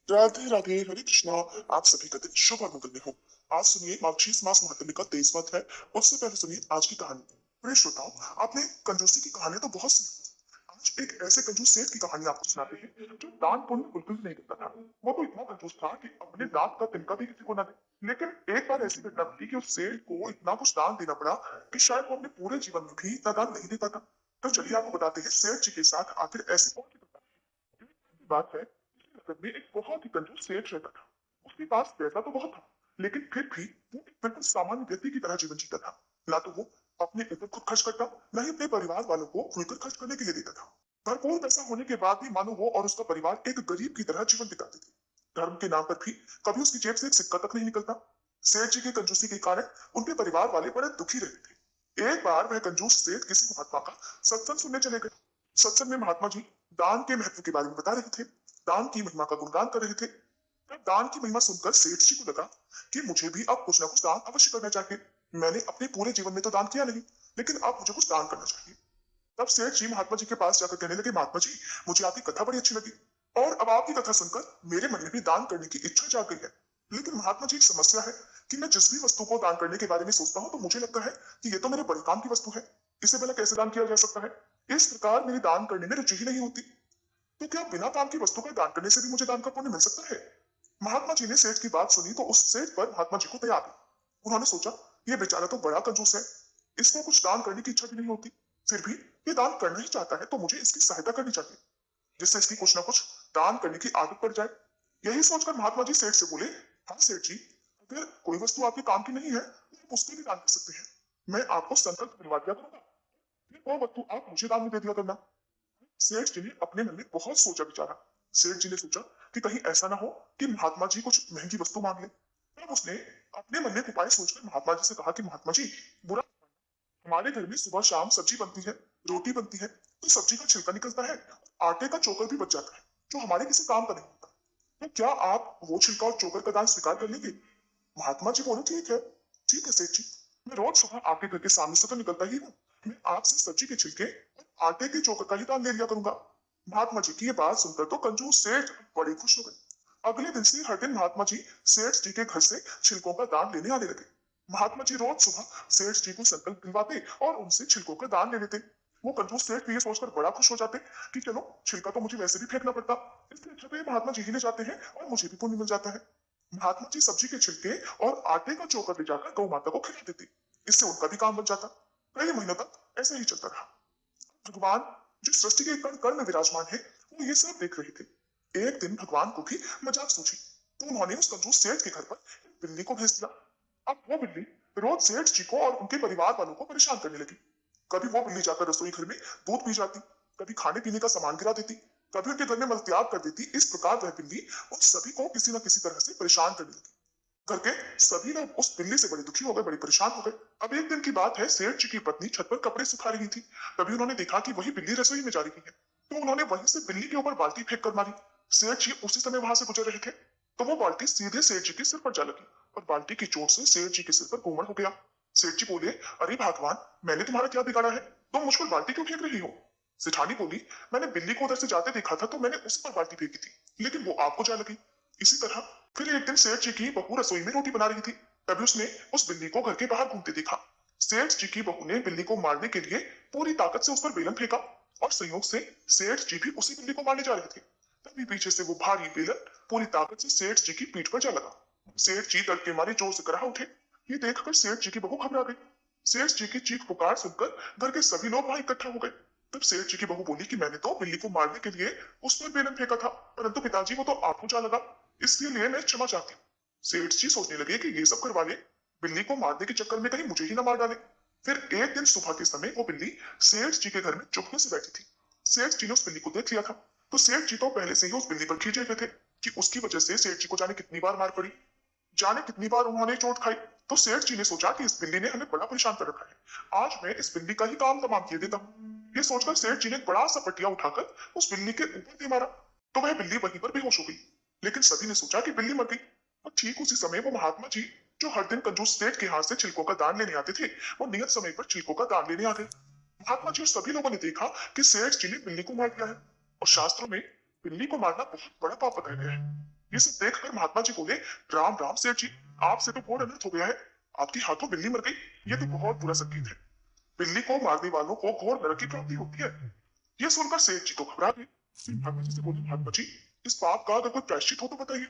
राधे राधे, हरे कृष्णा। आप सभी का दिन शुभ और मंगलमय हो। आज सुनिए मार्गशीर्ष मास महात्म्य का 23वां अध्याय। उससे पहले सुनिए आज की कहानी। प्रिय श्रोताओ, आपने कंजूसी की कहानी तो बहुत सुनी। आज एक ऐसे कंजूस सेठ की कहानी आपको सुनाते हैं जो दान पुण्य बिल्कुल भी नहीं करता था। वो तो इतना कंजूस था कि अपने दांत का तिनका भी किसी को न दे। लेकिन एक बार ऐसी घटना घटी कि उस सेठ को इतना कुछ दान देना पड़ा कि शायद वो अपने पूरे जीवन में भी इतना दान नहीं दे पाता। तो चलिए आपको बताते हैं सेठ जी के साथ आखिर ऐसी कौन सी घटना हुई। की बात है, नगर में एक बहुत ही कंजूस सेठ रहता था। उसके पास पैसा तो बहुत था, लेकिन फिर भी वो एक बिल्कुल सामान्य व्यक्ति की तरह जीवन जीता था। ना तो वो अपने ऊपर खुद खर्च करता, ना ही अपने परिवार वालों को खुलकर खर्च करने के लिए देता था। भरपूर पैसा होने के बाद भी मानो वो और उसका परिवार एक गरीब की तरह जीवन बिताते थे। धर्म के नाम पर भी कभी उसकी जेब से एक सिक्का तक नहीं निकलता। सेठ जी की कंजूसी के कारण उनके परिवार वाले बड़े दुखी रहते थे। एक बार वह कंजूस सेठ किसी महात्मा का सत्संग सुनने चले गए। सत्संग में महात्मा जी दान के महत्व के बारे में बता रहे थे, दान की महिमा का गुणगान कर रहे थे। तब दान की महिमा सुनकर सेठ जी को लगा कि मुझे भी अब कुछ ना कुछ दान अवश्य करना चाहिए। मैंने अपने पूरे जीवन में तो दान किया नहीं, लेकिन अब मुझे कुछ दान करना चाहिए। तब सेठ जी महात्मा जी के पास जाकर कहने लगे, महात्मा जी मुझे आपकी कथा बड़ी अच्छी लगी और अब आपकी कथा सुनकर मेरे मन में भी दान करने की इच्छा जाग गई है। लेकिन महात्मा जी एक समस्या है कि मैं जिस भी वस्तु को दान करने के बारे में सोचता हूँ तो मुझे लगता है कि ये तो मेरे बड़े काम की वस्तु है, इसे भला कैसे दान किया जा सकता है। इस प्रकार मेरी दान करने में रुचि ही नहीं होती। तो क्या बिना काम की वस्तु का दान करने से भी मुझे दान का पुण्य मिल सकता है। महात्मा जी ने सेठ की बात सुनी तो उस सेठ पर महात्मा जी को दया आ गई। उन्होंने सोचा ये बेचारा तो बड़ा कंजूस है, इसको कुछ दान करने की इच्छा भी नहीं होती, फिर भी ये दान करना ही चाहता है तो मुझे इसकी सहायता करनी चाहिए, जिससे इसकी कुछ ना कुछ दान करने की आदत पड़ जाए। यही सोचकर महात्मा जी सेठ से बोले, हाँ सेठ जी, अगर कोई वस्तु आपके काम की नहीं है तो आप उसके भी दान कर सकते हैं। मैं आपको संकल्प दिलवा दिया करूंगा, फिर वो वस्तु आप मुझे दान में दे दिया करना। सेठ जी ने अपने मन में बहुत सोचा विचारा। सेठ जी ने सोचा कि कहीं ऐसा ना हो कि महात्मा जी कुछ महंगी वस्तु मांग ले। तब उसने अपने मन में एक उपाय सोचकर महात्मा जी से कहा कि महात्मा जी, बुरा हमारे घर में सुबह शाम सब्जी बनती है, रोटी बनती है, तो सब्जी का छिलका निकलता है, आटे का चोकर भी बच जाता है, जो हमारे किसी काम का नहीं होता। तो क्या आप वो छिलका और चोकर का दान स्वीकार कर लेंगे। महात्मा जी बोले, ठीक है सेठ जी, मैं रोज सुबह आपके घर के सामने से तो निकलता ही हूँ, मैं आपसे सब्जी के छिलके और आटे के चोकर का ही दान ले लिया करूंगा। महात्मा जी की ये बात सुनकर तो कंजूस सेठ बड़े खुश हो गए। अगले दिन से हर दिन महात्मा जी सेठ जी के घर से छिलकों का दान लेने आने लगे। महात्मा जी रोज सुबह सेठ जी को संकल्प दिलवाते और उनसे छिलकों का दान ले लेते। वो कंजूस सेठ भी ये सोचकर बड़ा खुश हो जाते कि चलो छिलका तो मुझे वैसे भी फेंकना पड़ता, इसलिए अच्छा तो ये महात्मा जी ही ले जाते हैं और मुझे भी पुण्य मिल जाता है। महात्मा जी सब्जी के छिलके और आटे का चोकर ले जाकर गौ माता को खिला देते, इससे उनका भी काम बन जाता। कई महीनों तक ऐसा ही चलता रहा। भगवान जो सृष्टि के कण कण में विराजमान है वो ये सब देख रहे थे। एक दिन भगवान को भी मजाक सूझी तो उन्होंने उस कंजूस सेठ के घर पर एक बिल्ली को भेज दिया। अब वो बिल्ली रोज सेठ जी को और उनके परिवार वालों को परेशान करने लगी। कभी वो बिल्ली जाकर रसोई घर में दूध पी जाती, कभी खाने पीने का सामान गिरा देती, कभी उनके घर में मलत्याग कर देती। इस प्रकार वह बिल्ली उन सभी को किसी न किसी तरह से परेशान करने लगी। करके सभी लोग उस बिल्ली से बड़े दुखी हो गए, बड़े परेशान हो गए। अब एक दिन की बात है, सेठ जी की पत्नी छत पर कपड़े सुखा रही थी। तभी उन्होंने देखा कि वही बिल्ली रसोई में जा रही है, तो उन्होंने वहीं से बिल्ली के ऊपर बाल्टी फेंक कर मारी। सेठ जी उसी समय वहां से गुजर रहे थे, तो वो बाल्टी सीधे सेठ जी के सिर पर जा लगी और बाल्टी की चोट से सेठ जी के सिर पर घूमड़ हो गया। सेठ जी बोले, अरे भगवान, मैंने तुम्हारा क्या बिगाड़ा है, तुम मुझ पर बाल्टी क्यों फेंक रही हो। सेठानी बोली, मैंने बिल्ली को उधर से जाते देखा था तो मैंने उसी पर बाल्टी फेंकी थी, लेकिन वो आपको जा लगी। इसी तरह फिर एक दिन सेठ जी की बहू रसोई में रोटी बना रही थी। तभी उसने उस बिल्ली को घर के बाहर घूमते देखा। सेठ जी की बहू ने बिल्ली को मारने के लिए पूरी ताकत से उस पर बेलन फेंका और संयोग से सेठ जी भी उसी बिल्ली को मारने जा रहे थे। तभी पीछे से वो भारी बेलन पूरी ताकत से सेठ जी की पीठ पर जा लगा। सेठ जी दर्द के मारे जोर से कराह उठे। ये देखकर सेठ जी की बहू घबरा गई। सेठ जी की चीख पुकार सुनकर घर के सभी लोग वहां इकट्ठा हो गए। तब सेठ जी की बहू बोली कि मैंने तो बिल्ली को मारने के लिए उस पर बेलन फेंका था, परंतु पिताजी वो तो आपको जा लगा, इसलिए मैं क्षमा चाहती हूँ। सेठ जी सोचने लगे कि ये सब करवा ले, बिल्ली को मारने के चक्कर में कहीं मुझे ही ना मार डाले। फिर एक दिन सुबह के समय वो बिल्ली सेठ जी के घर में चुपके से बैठी थी। सेठ जी ने उस बिल्ली को देख लिया था, तो सेठ जी तो पहले से ही उस बिल्ली पर खींचे हुए थे कि उसकी वजह से सेठ जी को जाने कितनी बार मार पड़ी, जाने कितनी बार उन्होंने चोट खाई। तो सेठ जी ने सोचा कि इस बिल्ली ने हमें बड़ा परेशान कर रखा है, आज मैं इस बिल्ली का ही काम तमाम किए देता हूँ। ये सोचकर सेठ जी ने एक बड़ा सा पटिया उठाकर उस बिल्ली के ऊपर दे मारा, तो वह बिल्ली वहीं पर बेहोश हो गई। लेकिन सभी ने सोचा कि बिल्ली मर गई। और ठीक उसी समय वो महात्मा जी जो हर दिन कंजूस सेठ के हाथ से छिलकों का दान लेने आते थे, वो नियत समय पर छिलकों का दान लेने आ गए। महात्मा जी और सभी लोगों ने देखा कि सेठ जी ने बिल्ली को मार दिया है और शास्त्रों में बिल्ली को मारना बहुत बड़ा पाप बताया गया है। ये इसे देखकर महात्मा जी बोले, राम राम सेठ जी, आपसे तो घोर अनर्थ हो गया है। आपके हाथों बिल्ली मर गई, ये तो बहुत बुरा संकेत है। बिल्ली को मारने वालों को घोर नरक की प्राप्ति होती है। यह सुनकर सेठ जी तो घबरा गए। फिर महात्मा जी से बोले, महात्मा जी, इस पाप का अगर कोई प्रायश्चित हो तो बताइए।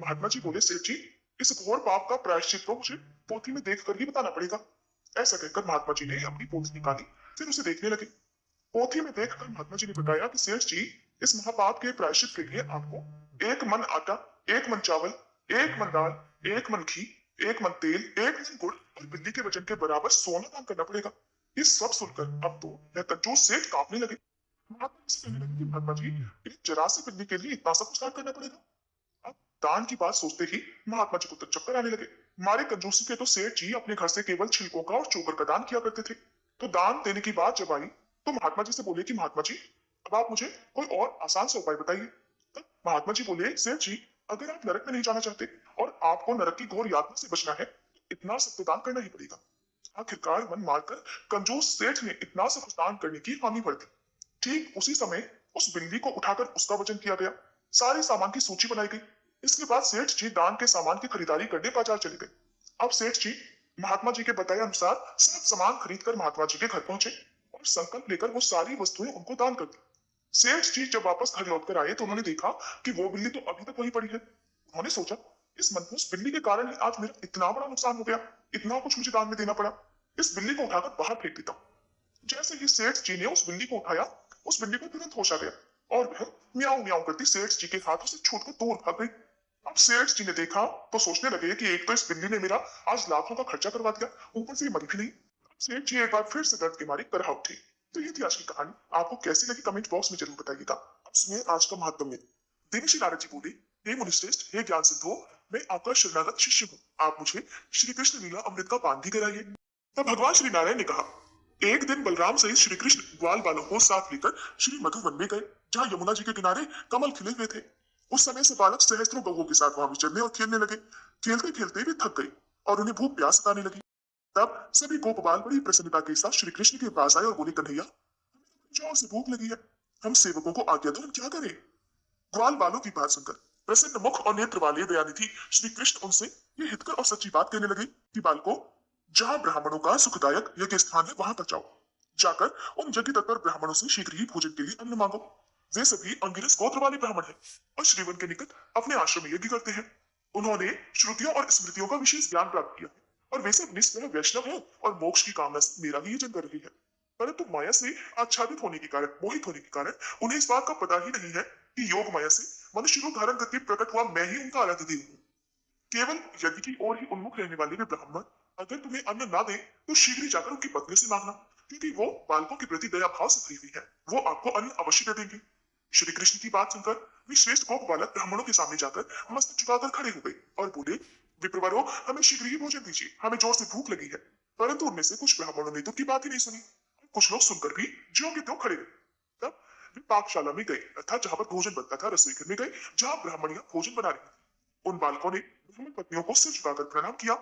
महात्मा जी बोले, सेठ जी, इस घोर पाप का प्रायश्चित तो मुझे पोथी में देखकर ही बताना पड़ेगा। ऐसा कहकर महात्मा जी ने अपनी पोथी निकाली, फिर उसे देखने लगे। पोथी में देखकर महात्मा जी ने बताया कि सेठ जी, इस महापाप के प्रायश्चित के लिए आपको 1 मन आटा, 1 मन चावल, 1 मन दाल, 1 मन घी, 1 मन तेल, 1 मन गुड़ और बिल्ली के वजन के बराबर सोना दान करना पड़ेगा। ये सब सुनकर अब तो वह कंजूस सेठ कांपने लगे। महात्मा जी से कहने लगे कि महात्मा जी, एक जरा सी बिल्ली के लिए इतना सब कुछ दान करना पड़ेगा। अब दान की बात सोचते ही महात्मा जी को तो चक्कर आने लगे। मारे कंजूसी के तो सेठ जी अपने घर से केवल छिलकों का और चोकर का दान किया करते थे। तो दान देने की बात जब आई तो महात्मा जी से बोले कि महात्मा जी, अब आप मुझे कोई और आसान सा उपाय बताइए। तब महात्मा जी बोले, सेठ जी, अगर आप नरक में नहीं जाना चाहते और आपको नरक की घोर यातना से बचना है तो इतना सब तो दान करना ही पड़ेगा। आखिरकार मन मारकर कंजूस सेठ ने इतना सब दान करने की हामी भर दी। ठीक उसी समय उस बिल्ली को उठाकर उसका वजन किया गया, सारे सामान की सूची बनाई गई। इसके बाद सेठ जी दान के सामान की खरीदारी करने बाजार चले गए। अब सेठ जी महात्मा जी के बताए अनुसार सब सामान खरीदकर महात्मा जी के घर पहुंचे और संकल्प लेकर वो सारी वस्तुएं उनको दान कर दी। सेठ जी जब वापस घर लौट कर आए तो उन्होंने देखा कि वो बिल्ली तो अभी तक वहीं पड़ी है। उन्होंने सोचा, इस मनहूस बिल्ली के कारण ही आज मेरा इतना बड़ा नुकसान हो गया, इतना कुछ मुझे दान में देना पड़ा। इस बिल्ली को उठाकर बाहर फेंक देता हूँ। जैसे ही सेठ जी ने उस बिल्ली को उठाया, उस बिल्ली को तुरंत होश आ गया और वह म्याऊं म्याऊं करती सेठ जी के हाथों से छूटकर दूर भाग गई। अब सेठ जी ने देखा तो सोचने लगे कि एक तो इस बिल्ली ने मेरा आज लाखों का खर्चा करवा दिया, ऊपर से ये मरी भी नहीं। सेठ जी एक बार फिर से दर्द के मारे करहा उठे। तो ये थी आज की कहानी। आपको कैसी लगी कमेंट बॉक्स में जरूर बताइएगा। अब सुनिए आज का महात्म्य। देवर्षि नारद जी बोले, हे मुनिश्रेष्ठ, हे ज्ञान सिद्धो, मैं आपका शरणागत शिष्य हूँ। आप मुझे श्री कृष्ण लीला अमृत का पान भी कराइए। तब भगवान श्री नारायण ने कहा, एक दिन बलराम सहित श्री कृष्ण ग्वाल बालों को साथ लेकर श्री मधुवन में गए, जहाँ यमुना जी के किनारे कमल खिले हुए थे। उस समय से बालक सहस्त्रों गौओं के साथ वहां विचरने और खेलने लगे। खेलते खेलते वे थक गए और उन्हें भूख प्यास सताने लगी। तब सभी गोपबाल बड़ी प्रसन्नता के साथ श्री कृष्ण के पास आए और बोले, कन्हैया, जोर से भूख लगी है, हम सेवकों को आज्ञा दो, हम क्या करें। ग्वाल बालों की बात सुनकर प्रसन्न मुख और नेत्र वाले दयानिधि श्री कृष्ण उनसे ये हितकर और सच्ची बात कहने लगे कि बालको, जहां ब्राह्मणों का सुखदायक यज्ञ स्थान है वहां तक जाओ। जाकर उन यज्ञ तत्पर ब्राह्मणों से शीघ्र ही भोजन के लिए अन्न मांगो। वे सभी अंगिरस गोत्र वाले ब्राह्मण हैं और श्रीवन के निकट अपने आश्रम में यज्ञ करते हैं। उन्होंने श्रुतियों और स्मृतियों का विशेष ज्ञान प्राप्त किया है और वे सब निष्ठा वैष्णव है और मोक्ष की कामना से मेरा ही यजन कर रही है। परंतु माया से आच्छादित होने के कारण, मोहित होने के कारण उन्हें इस बात का पता ही नहीं है कि योग माया से मनुष्य रूप धारण करके प्रकट हुआ मैं ही उनका आराध्य देव हूँ। केवल यज्ञ की ओर ही उन्मुख रहने वाले वे ब्राह्मण अगर तुम्हें अन्न ना दे तो शीघ्र ही जाकर उनकी पत्नी से मांगना, क्योंकि वो बालकों के प्रति दया भाव से भरी हुई है। वो आपको अन्न अवश्य दे देंगे। श्री कृष्ण की बात सुनकर वे श्रेष्ठ गोप बालक ब्राह्मणों के सामने जाकर मस्तक झुकाकर खड़े हो गए और बोले, विप्रवरों, हमें शीघ्र ही भोजन दीजिए, हमें जोर से भूख लगी है। परंतु उनमें से कुछ ब्राह्मणों ने तो उनकी बात ही नहीं सुनी। कुछ लोग सुनकर भी ज्यों के त्यों खड़े रहे। तब वे पाकशाला में गए, अर्थात जहां पर भोजन बनता था, रसोई घर में गए जहां ब्राह्मणियां भोजन बना रही थी। उन बालकों ने ब्राह्मण पत्नियों को सिर झुकाकर प्रणाम किया,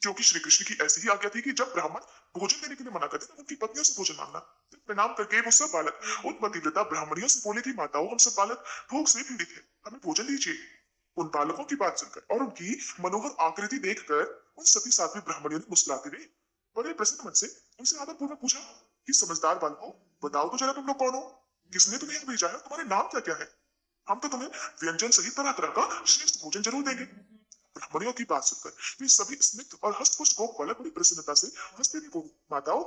क्योंकि श्री कृष्ण की ऐसी ही आज्ञा थी कि जब ब्राह्मण भोजन देने के लिए मना करते तब उनकी पत्नियों से भोजन मांगना। फिर प्रणाम करके वो सब बालक उन पतिव्रता ब्राह्मणियों से बोले कि माताओं, हम सब बालक भूख से पीड़ित हैं, हमें भोजन दीजिए। उन बालकों की बात सुनकर और उनकी मनोहर आकृति देखकर उन सती साध्वी ब्राह्मणियों ने मुस्कुराते हुए बड़े प्रसन्न मन से उनसे आदरपूर्वक पूछा कि समझदार बालकों, बताओ तो जरा तुम लोग कौन हो, किसने तुम्हें यहाँ भेजा है, तुम्हारे नाम क्या क्या है। हम तो तुम्हें व्यंजन सहित तरह तरह का श्रेष्ठ भोजन जरूर देंगे। ब्राह्मणियों की बात सुनकर वे सभी स्निग्ध और हस्तपुष्ट गोप बालक बड़ी प्रसन्नता से हंसते हुए बोले, माताओं,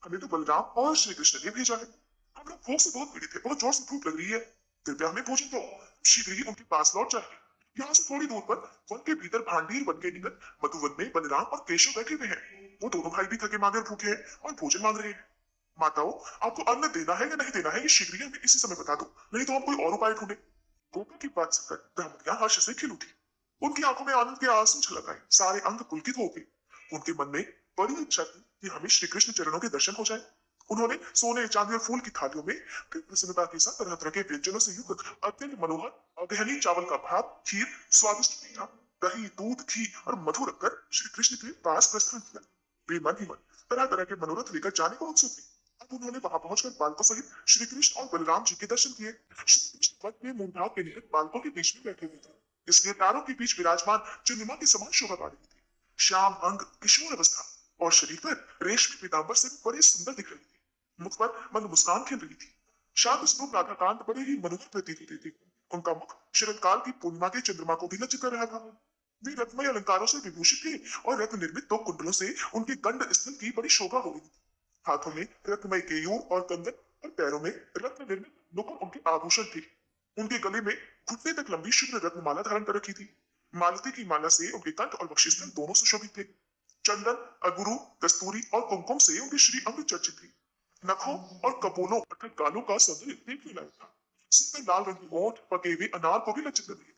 हमें तो बलराम और श्री कृष्ण ने भेजा है। हम लोग भूख से बहुत पीड़ित थे, बहुत जोर से भूख लग रही है, कृपया हमें भोजन दो। शीघ्र ही उनके पास लौट जाए। यहाँ से थोड़ी दूर पर वन के भीतर भांडीर वन के निकट मधुवन में बलराम और केशव बैठे हुए हैं। वो दोनों भाई भी थके मांगे और भूखे हैं और भोजन मांग रहे हैं। माताओं, आपको अन्न देना है या नहीं देना है, ये शीघ्र ही हमें इसी समय बता दो, नहीं तो हम कोई और उपाय ढूंढे। गोपियों की बात सुनकर ब्राह्मणियां हर्ष से खिल उठी। उनकी आंखों में आनंद के आंसू छलक आए, सारे अंग पुलकित हो गए। उनके मन में बड़ी इच्छा थी कि हमें श्री कृष्ण चरणों के दर्शन हो जाए। उन्होंने सोने, चांदी और फूल की थालियों में बड़ी प्रसन्नता के साथ तरह तरह के व्यंजनों से युक्त अत्यंत मनोहर और गहनी चावल का भात, खीर, स्वादिष्ट मीठा, दही, दूध, घी और मधु रखकर श्री कृष्ण के पास प्रस्थान किया। वे मन ही मन तरह तरह के मनोरथ लेकर जाने को उत्सुक थे। अब उन्होंने वहां पहुंचकर बालकों सहित श्री कृष्ण और बलराम जी के दर्शन किए। श्री कृष्ण वन में मूंढाक के निकट बालकों के बीच में बैठे हुए थे। इसलिए तारों के बीच विराजमान चंद्रमा की समान शोभा पा रही थी। श्याम अंग, किशोर अवस्था और शरीर पर रेशमी पीताम्बर से भी बड़े सुंदर दिख रही थी। मुख पर मंद मुस्कान खिल रही थी। शांत स्वरूप राधाकांत बड़े ही मनोहर प्रतीत होते थे। उनका मुख शरदकाल की पूर्णिमा के चंद्रमा को भी लज्जित कर रहा था। वे रत्नमय अलंकारों से विभूषित थे और रत्न निर्मित दो कुंडलों से उनके गंड स्थल की बड़ी शोभा हो रही थी। हाथों में रत्नमय केयूर और कंगन और पैरों में रत्न निर्मित नुपुर उनके आभूषण थे। उनके गले में घुटने तक लंबी शुभ्र रत्न माला धारण कर रखी थी। मालती की माला से उनके कंठ और वक्षस्थल दोनों सुशोभित थे। चंदन, अगुरु, कस्तूरी और कुमकुम से उनके श्री अंग चर्चित थे। नखों और कपोलों अर्थात गालों का सौंदर्य देखने लायक था। सिर में लाल रंग की ओंठ पके हुए अनार को भी लज्जित कर रही थी।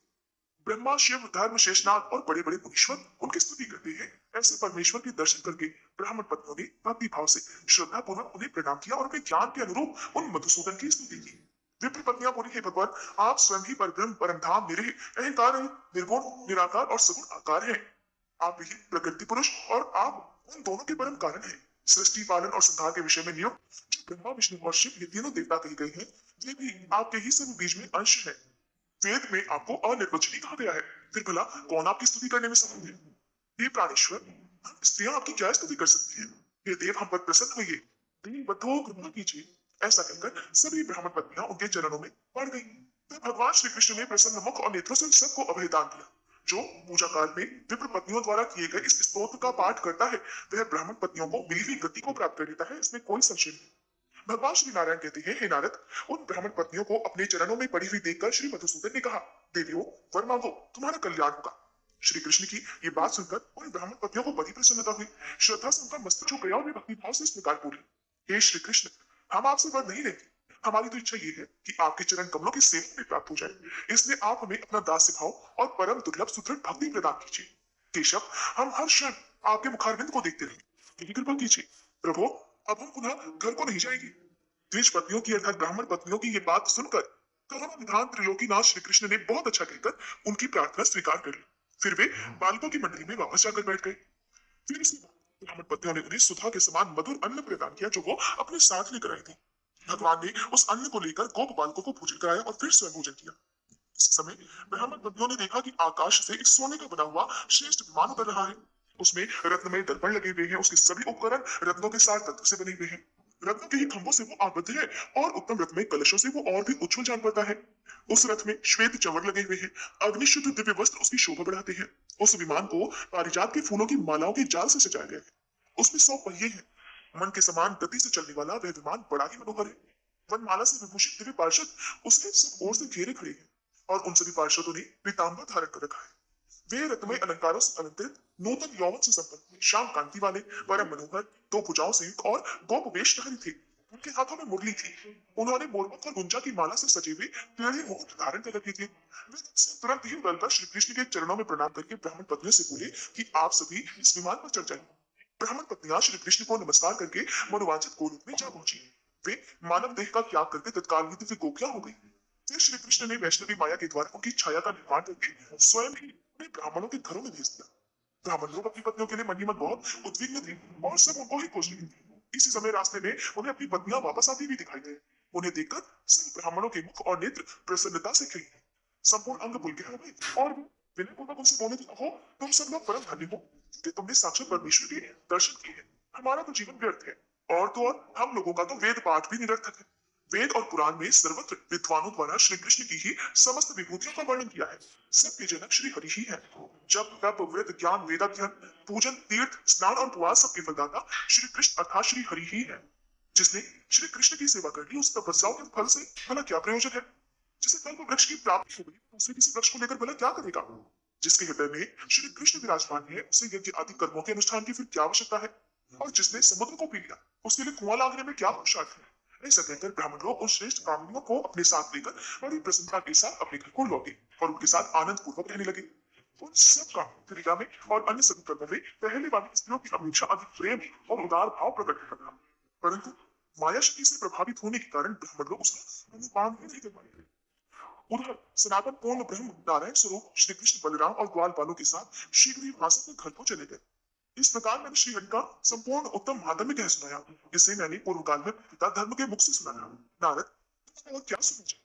ब्रह्मा, शिव, धर्म, शेषनाग और बड़े बड़े मुनीश्वर उनकी स्तुति करते हैं। ऐसे परमेश्वर के दर्शन करके ब्राह्मण पत्नियों ने भक्ति भाव से श्रद्धा पूर्वक उन्हें प्रणाम किया और उनके ज्ञान के अनुरूप उन मधुसूदन की स्तुति की। विप्र पत्नियां बोली, हे भगवान, आप स्वयं ही परब्रह्म, परम धाम, निरह, अहंकार रहित, निर्गुण, निराकार और सगुण आकार हैं। आप ही प्रकृति पुरुष और आप उन दोनों के परम कारण हैं। सृष्टि, पालन और संहार के विषय में नियुक्त जो ब्रह्मा, विष्णु और शिव ये तीनों देवता कहे गए हैं, वे भी आपके ही सब बीज में अंश है। वेद में आपको अनिर्वचनीय कहा गया है, फिर भला कौन आपकी स्तुति करने में समर्थ है? हे प्राणेश्वर, हम स्त्रियां आपकी क्या स्तुति कर सकती हैं? हे देव, हम पर प्रसन्न होइए, दीन बद्धो कृपा कीजिए। ऐसा कहकर सभी ब्राह्मण पत्नियां उनके चरणों में पड़ गईं। तब भगवान श्री कृष्ण ने प्रसन्न मुख और नेत्रों से सबको अभय दान दिया। जो पूजा काल में विप्र पत्नियों द्वारा किए गए इस स्तोत्र का पाठ करता है, वह ब्राह्मण पत्नियों को मिली हुई गति को प्राप्त कर लेता है, इसमें कोई संशय नहीं। भगवान श्री नारायण कहते हैं, हे नारद, उन ब्राह्मण पत्नियों को अपने चरणों में पड़ी हुई देखकर श्री मधुसूदन ने कहा, देवियों, वर मांगो, तुम्हारा कल्याण होगा। श्री कृष्ण की ये बात सुनकर उन ब्राह्मण पत्नियों को बड़ी प्रसन्नता हुई। श्रद्धा से उनका मस्तक झुक गया और वे भक्ति भाव से इस प्रकार बोले, हे श्री कृष्ण, हम आपसे वर नहीं लेंगे। हमारी तो इच्छा ये है कि आपके चरण कमलों की सेवा में प्राप्त हो जाए। इसलिए आप हमें अपना दास्य भाव और परम दुर्लभ सुदृढ़ भक्ति प्रदान कीजिए। केशव, हम हर क्षण आपके मुखारविंद को देखते रहेंगे, यही कृपा कीजिए। प्रभु, अब हम पुनः घर को नहीं जाएंगे। द्विज पत्नियों की अर्थात ब्राह्मण पत्नियों की ये बात सुनकर करुणा निधान त्रिलोकीनाथ श्री कृष्ण ने बहुत अच्छा कहकर उनकी प्रार्थना स्वीकार कर ली। फिर वे बालकों की मंडली में वापस जाकर बैठ गए। फिर इसके बाद ब्राह्मण पत्नियों ने उन्हें सुधा के समान मधुर अन्न प्रदान किया जो वो अपने साथ लेकर आई थी। भगवान ने उस अन्न को लेकर गोप बालकों को भोजन कराया और फिर स्वयं भोजन किया। इस समय ब्राह्मण पत्नियों ने देखा कि आकाश से एक सोने का बना हुआ श्रेष्ठ विमान उतर रहा है। उसमें रत्नमय दर्पण लगे हुए हैं, उसके सभी उपकरण रत्नों के साथ तत्व से बने हुए हैं। रत्नों के ही खंभों से वो आबद्ध है और उत्तम रत्नमय कलशों से वो और भी उज्जवल जान पड़ता है। उस रथ में श्वेत चंवर लगे हुए हैं, अग्निशुद्ध दिव्य वस्त्र उसकी शोभा बढ़ाते हैं। उस विमान को पारिजात के फूलों की मालाओं के जाल से सजाया गया है। उसमें 100 पहिए हैं। मन के समान गति से चलने वाला वह विमान बड़ा ही मनोहर है। वनमाला से विभूषित दिव्य पार्षद उसे सब ओर से घेरे खड़े हैं और उन सभी पार्षदों ने पीताम्बर धारण कर रखा है। वे रत्नमय अलंकारों से अलंकृत, नूतन यौवन से संपन्न, श्याम कांति वाले, परम मनोहर, दो भुजाओं से युक्त और गोप वेशधारी थे। उनके हाथों में मुरली थी। उन्होंने मोरपंख और गुंजा की माला से सजे हुए टेढ़े मुकुट धारण कर रखे थे। वे तुरंत ही उड़कर श्री कृष्ण के चरणों में प्रणाम करके ब्राह्मण पत्नियों से बोले कि आप सभी इस विमान पर चढ़ जाइए। ब्राह्मण पत्नियां श्री कृष्ण को नमस्कार करके मनोवांछित गोलोक में जा पहुंची। वे मानव देह का त्याग करके तत्काल ही दिव्य गोपियां हो गई। फिर श्री कृष्ण ने वैष्णवी माया के द्वारा उनकी छाया का निर्माण करके स्वयं ही उन्हें ब्राह्मणों के घरों में भेज दिया। ब्राह्मण लोग अपनी पत्नियों के लिए मन ही मन बहुत उद्विग्न थे और सब उनको ही खोज रहे थे। इसी समय रास्ते में उन्हें अपनी पत्नियां वापस आती हुई दिखाई दे। उन्हें देखकर सब ब्राह्मणों के मुख और नेत्र प्रसन्नता से खिले। संपूर्ण अंग पुलकित हो गए और वो विनय पूर्वक उनसे बोले कि अहो, तुम सब लोग परम धन्य हो क्योंकि तुमने साक्षात परमेश्वर के दर्शन किए हैं। हमारा तो जीवन व्यर्थ है और तो और हम लोगों का तो वेद पाठ भी निरर्थक है। वेद और पुराण में सर्वत्र विद्वानों द्वारा श्री कृष्ण की ही समस्त विभूतियों का वर्णन किया है। सबके जनक श्री हरि ही है। जब तप, व्रत, ज्ञान, वेदाध्ययन, पूजन, तीर्थ, स्नान और उपवास सबके फलदाता श्री कृष्ण अर्थात श्री हरि ही है। जिसने श्री कृष्ण की सेवा कर ली, उस तपस्याओं के फल से भला क्या प्रयोजन है? जिसे कल्प वृक्ष की प्राप्ति हो गई, दूसरे किसी वृक्ष को लेकर भला क्या करेगा? जिसके हृदय में श्री कृष्ण विराजमान है, उसे यज्ञ आदि कर्मों के अनुष्ठान की फिर क्या आवश्यकता है? और जिसने समुद्र को पी लिया, उसके लिए कुआं लागने में क्या पुरुषार्थ है? ऐसा कहकर ब्राह्मण लोग उन श्रेष्ठ कामनियों को अपने साथ लेकर बड़ी प्रसन्नता के साथ अपने घर को लौटे और उनके साथ आनंद पूर्वक रहने लगे। उन सब काम, क्रीड़ा में और अन्य सभी कर्मों में पहले वाली स्त्रियों की अपेक्षा अधिक प्रेम और उदार भाव प्रकट करता था। परंतु माया शक्ति से प्रभावित होने के कारण ब्राह्मण लोग उसका अनुपान ही नहीं कर पाए। उधर सनातन पूर्ण ब्रह्म नारायण स्वरूप श्री कृष्ण बलराम और ग्वाल बालों के साथ शीघ्र ही वहां से अपने घर को चले गए। इस प्रकार मैंने श्री हरि का संपूर्ण उत्तम महात्म्य कह सुनाया। इसे मैंने पूर्व काल में पिता धर्म के मुख से सुनाया। नारद, तुम्हें और क्या सुनना चाहिए?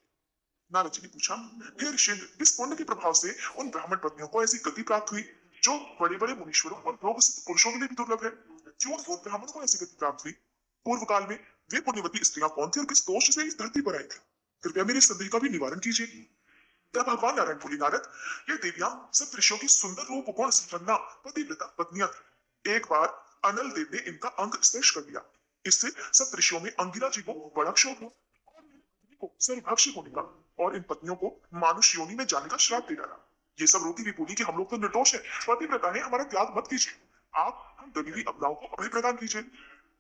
नारद जी ने पूछा, हे ऋषिंद्र, इस पुण्य के प्रभाव से उन ब्राह्मण पत्नियों को ऐसी गति प्राप्त हुई जो बड़े बड़े मुनीश्वरों और भोग सिद्ध पुरुषों के लिए भी दुर्लभ है। क्यों नहीं उन ब्राह्मणों को ऐसी गति प्राप्त हुई? पूर्व काल में वे पुण्यवती स्त्रियां कौन थी और किस दोष से इस धरती पर आई थी? कृपया मेरे संदेह का भी निवारण कीजिए। तब भगवान नारायण बोले, नारद, ये देवियां सब ऋषियों की सुंदर रूप गुण संपन्ना पतिव्रता पत्नियां थी। एक बार अनल देव ने इनका अंग स्पर्श कर दिया। इससे सब ऋषियों में अंगिरा जी को बड़ा क्षोभ हुआ और मेरी पत्नी को सर्वभक्षी होने का और इन पत्नियों को मानुष योनि में जाने का श्राप दे डाला। ये सब रोती हुई बोली कि हम लोग तो निर्दोष है, पतिव्रता है, हमारा त्याग मत कीजिए। आप हम दबी हुई अबलाओं को अभय प्रदान कीजिए।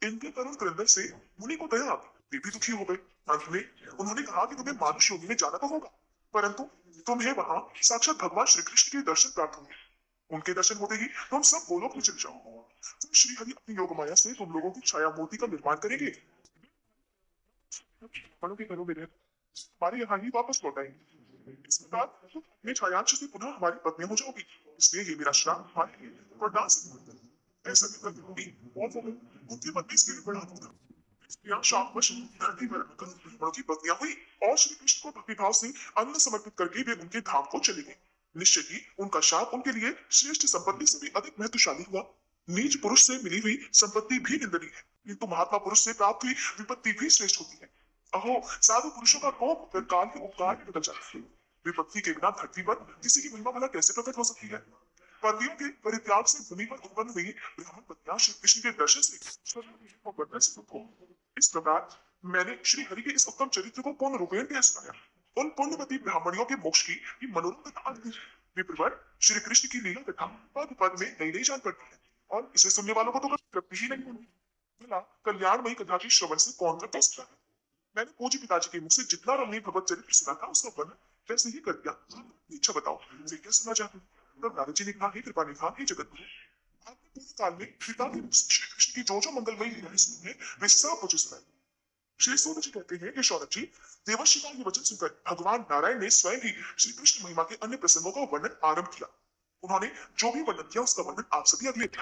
इनके करुण क्रंदन से मुनि को दया आ गई। वे भी दुखी हो गए। अंत में उन्होंने कहा कि तुम्हें मानुष योनि में जाना तो होगा, परंतु तुम्हें वहां साक्षात भगवान श्री कृष्ण के दर्शन प्राप्त होंगे। उनके दर्शन होते ही तुम सब गोलोक में चले जाओ। फिर श्री हरि अपनी योग माया से तुम लोगों की छाया मूर्ति का निर्माण करेंगे। मनु के घरों में रह हमारे यहाँ ही वापस लौट आएंगे। इस प्रकार तुम अपने छायांश से पुनः हमारी पत्नी हो जाओगी। इसलिए ये मेरा श्राप तुम्हारे लिए वरदान सिद्ध होता है। ऐसा भी करती होगी और वो उनकी पत्नी इसके लिए बड़ा होगा। स्त्रियां शापवश धरती पर आकर ब्राह्मणों की पत्नियां हुई और श्री कृष्ण को भक्तिभाव से अन्न समर्पित करके वे उनके धाम को चली गई। निश्चय ही उनका शाप उनके लिए श्रेष्ठ संपत्ति से भी अधिक महत्वशाली हुआ। नीच पुरुष से मिली हुई संपत्ति भी निंदनीय है, किंतु महात्मा पुरुष से प्राप्त हुई विपत्ति भी श्रेष्ठ होती है। अहो, साधु पुरुषों का कोप फिर काल के उपकार में बदल जाता है। विपत्ति के बिना धरती पर किसी की महिमा भला कैसे प्रकट हो सकती है? पतियों के परित्याग से भूमि पर उत्पन्न हुई ब्राह्मण पत्नियां श्री कृष्ण के दर्शन से स्वर्ग में से हो। इस प्रकार मैंने श्री हरि के इस उत्तम चरित्र को पूर्ण रूपेण कह सुनाया। उन पुण्यवती ब्राह्मणियों के मोक्ष की ये मनोरम कथा आदि है। विप्रवर, श्री कृष्ण की लीला कथा पद पद में नई नई जान पड़ती है और इसे सुनने वालों को तो कभी तृप्ति ही नहीं होती। भला कल्याणमयी कथा के श्रवण से कौन तृप्त हो सकता है? मैंने पूज्य पिताजी के मुख से जितना रमणीय भगवत चरित्र सुना था उसका वर्णन वैसे ही कर दिया। अपनी इच्छा बताओ, वे क्या सुना चाहते हैं? तब नारद जी ने कहा, हे कृपा निधान, हे जगत गुरु, आपने पूर्व काल में पिता के मुख से श्री कृष्ण की जो मंगलमयी लीलाएं सुनी है वे सब मुझे सुनाई। श्री सूत जी कहते हैं, हे शौनक जी, देवर्षि का ये वचन सुनकर भगवान नारायण ने स्वयं ही श्री कृष्ण महिमा के अन्य प्रसंगों का वर्णन आरंभ किया। उन्होंने जो भी वर्णन किया उसका वर्णन आप सभी अगले अध्याय